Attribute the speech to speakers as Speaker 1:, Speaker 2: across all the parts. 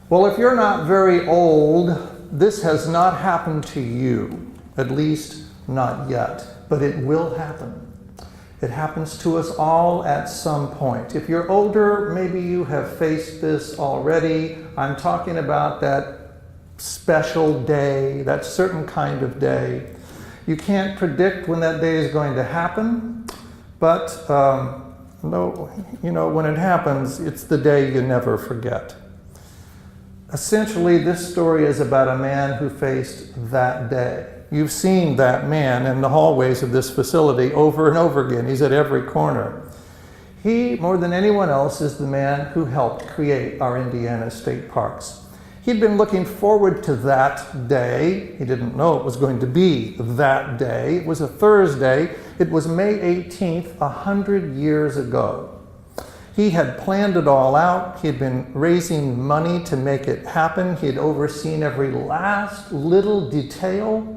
Speaker 1: Well, if you're not very old, this has not happened to you, at least not yet, but it will happen. It happens to us all at some point. If you're older, maybe you have faced this already. I'm talking about that special day, that certain kind of day. You can't predict when that day is going to happen, but when it happens, it's the day you never forget. Essentially, this story is about a man who faced that day. You've seen that man in the hallways of this facility over and over again. He's at every corner. He, more than anyone else, is the man who helped create our Indiana State Parks. He'd been looking forward to that day. He didn't know it was going to be that day. It was a Thursday. It was May 18th, 100 years ago. He had planned it all out. He had been raising money to make it happen. He had overseen every last little detail.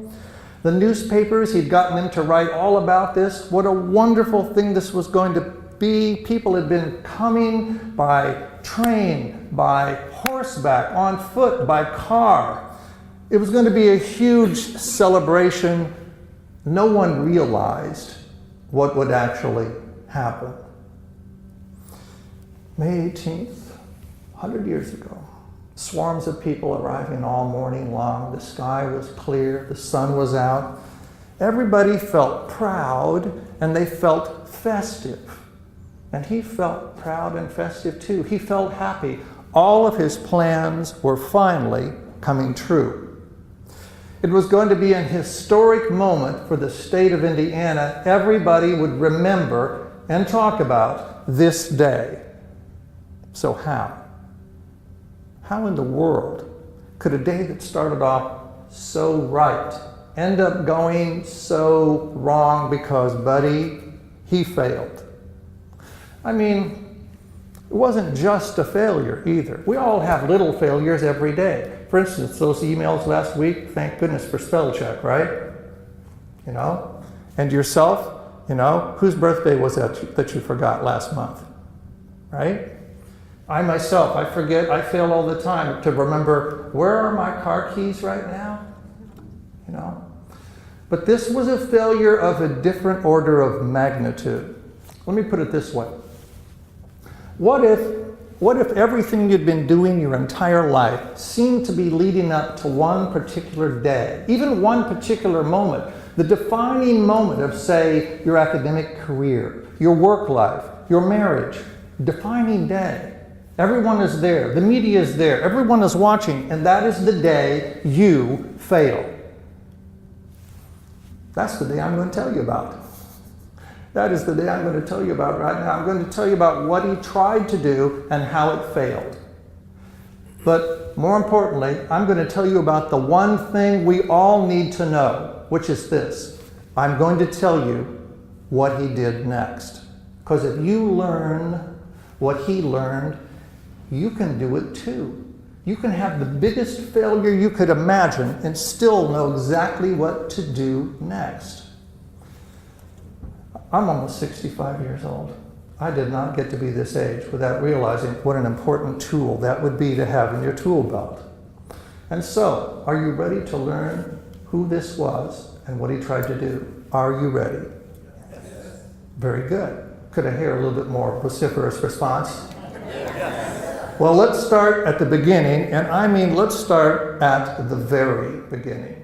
Speaker 1: The newspapers, he'd gotten them to write all about this. What a wonderful thing this was going to be. People had been coming by train, by horseback, on foot, by car. It was going to be a huge celebration. No one realized what would actually happen. May 18th, 100 years ago. Swarms of people arriving all morning long. The sky was clear. The sun was out. Everybody felt proud and they felt festive. And he felt proud and festive too. He felt happy. All of his plans were finally coming true. It was going to be an historic moment for the state of Indiana. Everybody would remember and talk about this day. So how? How in the world could a day that started off so right end up going so wrong because, buddy, he failed? I mean, it wasn't just a failure either. We all have little failures every day. For instance, those emails last week, thank goodness for spell check, right? And yourself, whose birthday was that you forgot last month, right? I myself, I forget, I fail all the time to remember, where are my car keys right now? But this was a failure of a different order of magnitude. Let me put it this way. What if everything you'd been doing your entire life seemed to be leading up to one particular day, even one particular moment, the defining moment of, say, your academic career, your work life, your marriage, defining day. Everyone is there. The media is there. Everyone is watching. And that is the day you fail. That's the day I'm going to tell you about. That is the day I'm going to tell you about right now. I'm going to tell you about what he tried to do and how it failed. But more importantly, I'm going to tell you about the one thing we all need to know, which is this. I'm going to tell you what he did next. Because if you learn what he learned, you can do it too. You can have the biggest failure you could imagine and still know exactly what to do next. I'm almost 65 years old. I did not get to be this age without realizing what an important tool that would be to have in your tool belt. And so, are you ready to learn who this was and what he tried to do? Are you ready? Yes. Very good. Could I hear a little bit more vociferous response? Yes. Well, let's start at the beginning, and I mean let's start at the very beginning.